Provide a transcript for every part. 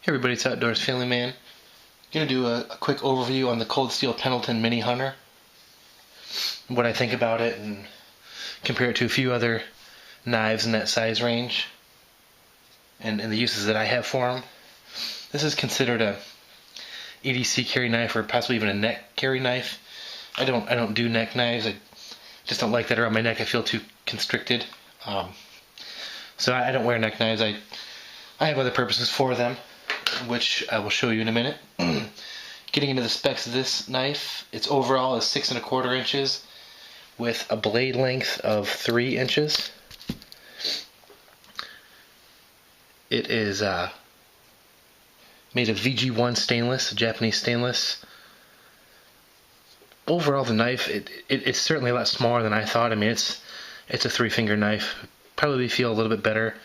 Everybody, it's Outdoors Family Man. Gonna do a quick overview on the Cold Steel Pendleton Mini Hunter, what I think about it, and compare it to a few other knives in that size range, and the uses that I have for them. This is considered a e.d.c carry knife, or possibly even a neck carry knife. I don't do neck knives. I just don't like that around my neck. I feel too constricted. So I don't wear neck knives. I have other purposes for them, which I will show you in a minute. Getting into the specs of this knife, its overall is 6 1/4 inches with a blade length of 3 inches. It is made of VG1 stainless, Japanese stainless. Overall, the knife, it's certainly a lot smaller than I thought. I mean, it's a 3-finger knife. Probably feel a little bit better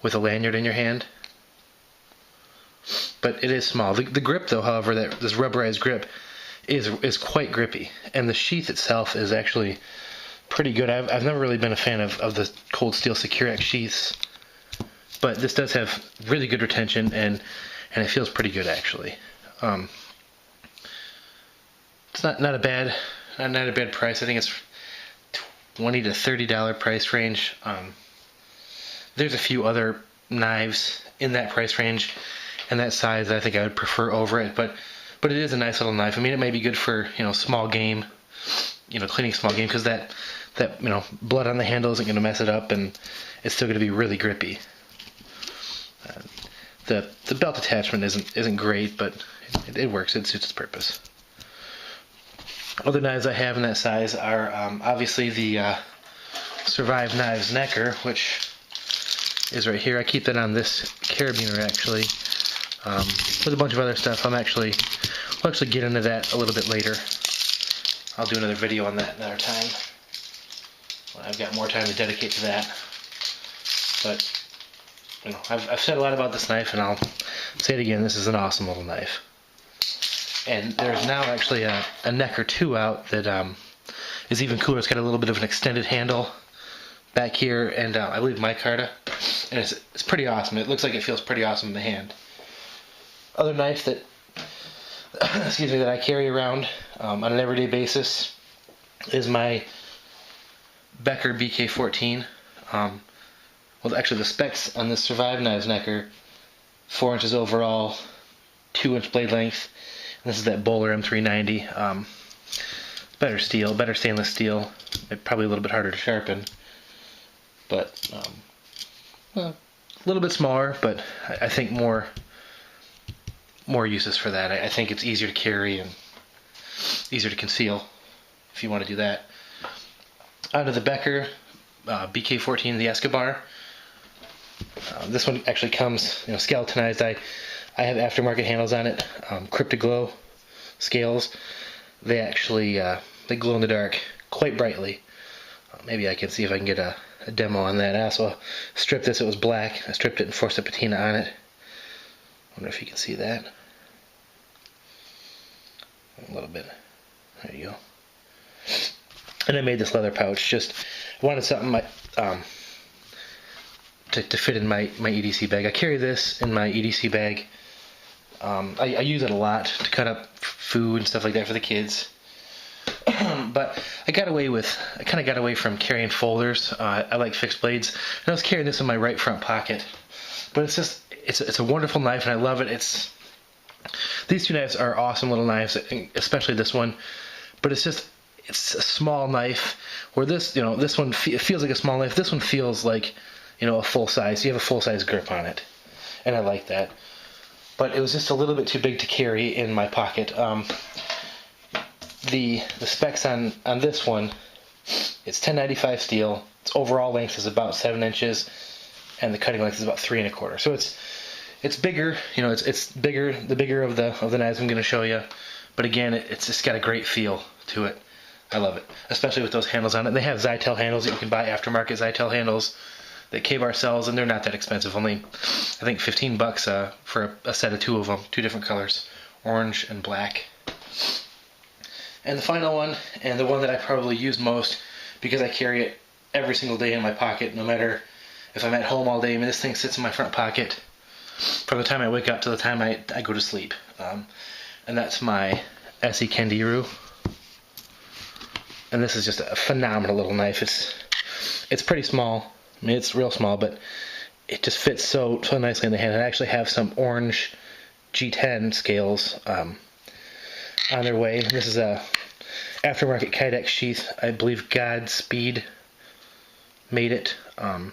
with a lanyard in your hand, but it is small. The grip, though, however, this rubberized grip is quite grippy, and the sheath itself is actually pretty good. I've never really been a fan of the Cold Steel Secure-X sheaths, but this does have really good retention, and it feels pretty good, actually. It's not a bad price. I think it's $20 to $30 price range. There's a few other knives in that price range and that size that I think I would prefer over it, but it is a nice little knife. I mean, it may be good for small game, cleaning small game, because that blood on the handle isn't going to mess it up, and it's still going to be really grippy. The belt attachment isn't great, but it works. It suits its purpose. Other knives I have in that size are obviously the Survive Knives Necker, which is right here. I keep that on this carabiner, actually. With a bunch of other stuff. We'll actually get into that a little bit later. I'll do another video on that another time when I've got more time to dedicate to that. But I've said a lot about this knife, and I'll say it again. This is an awesome little knife. And there's now actually a Necker 2 out that is even cooler. It's got a little bit of an extended handle back here, and I believe micarta, and it's pretty awesome. It looks like it feels pretty awesome in the hand. Other knife that that I carry around on an everyday basis is my Becker BK14. Well, actually, the specs on this Survive Knives Necker: 4 inches overall, 2-inch blade length. And this is that Bowler M390. Better steel, better stainless steel. Probably a little bit harder to sharpen, but a little bit smaller. But I think more uses for that. I think it's easier to carry and easier to conceal if you want to do that. Out of the Becker BK14, the Escobar. This one actually comes skeletonized. I have aftermarket handles on it, Cryptoglow scales. They actually they glow in the dark quite brightly. Maybe I can see if I can get a demo on that. I also stripped this. It was black. I stripped it and forced a patina on it. I wonder if you can see that. A little bit. There you go. And I made this leather pouch. I wanted something to fit in my e.d.c bag. I carry this in my e.d.c bag. I use it a lot to cut up food and stuff like that for the kids. But I kind of got away from carrying folders. I like fixed blades, and I was carrying this in my right front pocket. But it's a wonderful knife, and I love it. These two knives are awesome little knives, especially this one. But it's a small knife. Where this one feels like a small knife. This one feels like a full size. You have a full size grip on it, and I like that. But it was just a little bit too big to carry in my pocket. The specs on this one, it's 1095 steel. Its overall length is about 7 inches, and the cutting length is about 3 1/4. So it's bigger. It's bigger. The bigger of the knives I'm going to show you. But again, it's just got a great feel to it. I love it, especially with those handles on it. They have Zytel handles that you can buy, aftermarket Zytel handles that K-Bar sells, and they're not that expensive. Only, I think, $15 for a set of 2 of them, 2 different colors, orange and black. And the final one, and the one that I probably use most because I carry it every single day in my pocket, no matter if I'm at home all day. I mean, this thing sits in my front pocket from the time I wake up to the time I go to sleep. And that's my e.d.c Kendiru. And this is just a phenomenal little knife. It's pretty small. I mean, it's real small, but it just fits so nicely in the hand. I actually have some orange G10 scales on their way. This is a aftermarket Kydex sheath. I believe Godspeed made it. I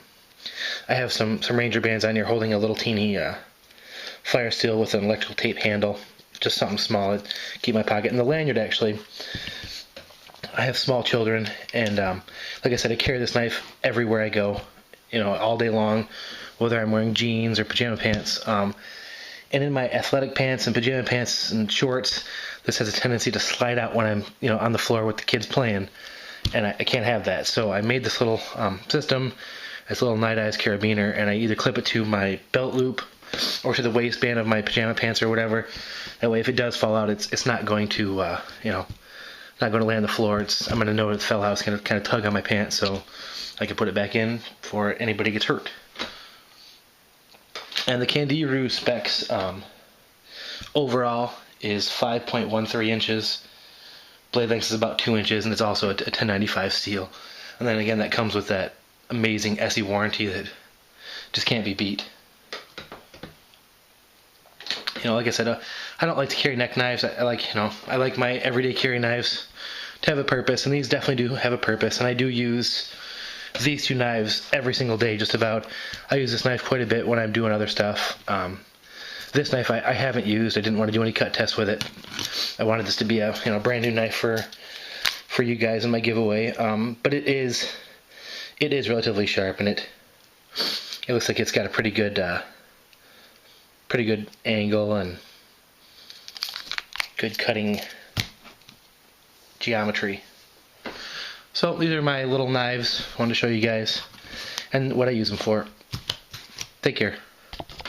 have some Ranger bands on here holding a little teeny fire steel with an electrical tape handle. Just something small to keep in my pocket. And the lanyard, actually, I have small children, and like I said, I carry this knife everywhere I go, you know, all day long, whether I'm wearing jeans or pajama pants. And in my athletic pants and pajama pants and shorts, this has a tendency to slide out when I'm, you know, on the floor with the kids playing, and I can't have that. So I made this little system, this little Night Eyes carabiner, and I either clip it to my belt loop or to the waistband of my pajama pants or whatever. That way, if it does fall out, it's not going to, you know, not going to land on the floor. I'm going to know it fell out. It's going to kind of tug on my pants, so I can put it back in before anybody gets hurt. And the Kendiru specs overall is 5.13 inches. Blade length is about 2 inches, and it's also a 1095 steel. And then again, that comes with that amazing e.d.c warranty that just can't be beat. You know, like I said, I don't like to carry neck knives. I like my everyday carry knives to have a purpose, and these definitely do have a purpose. And I do use these two knives every single day, just about. I use this knife quite a bit when I'm doing other stuff. This knife I haven't used. I didn't want to do any cut tests with it. I wanted this to be a brand new knife for you guys in my giveaway. But it is relatively sharp, and it looks like it's got a pretty good angle and good cutting geometry. So these are my little knives. I wanted to show you guys and what I use them for. Take care.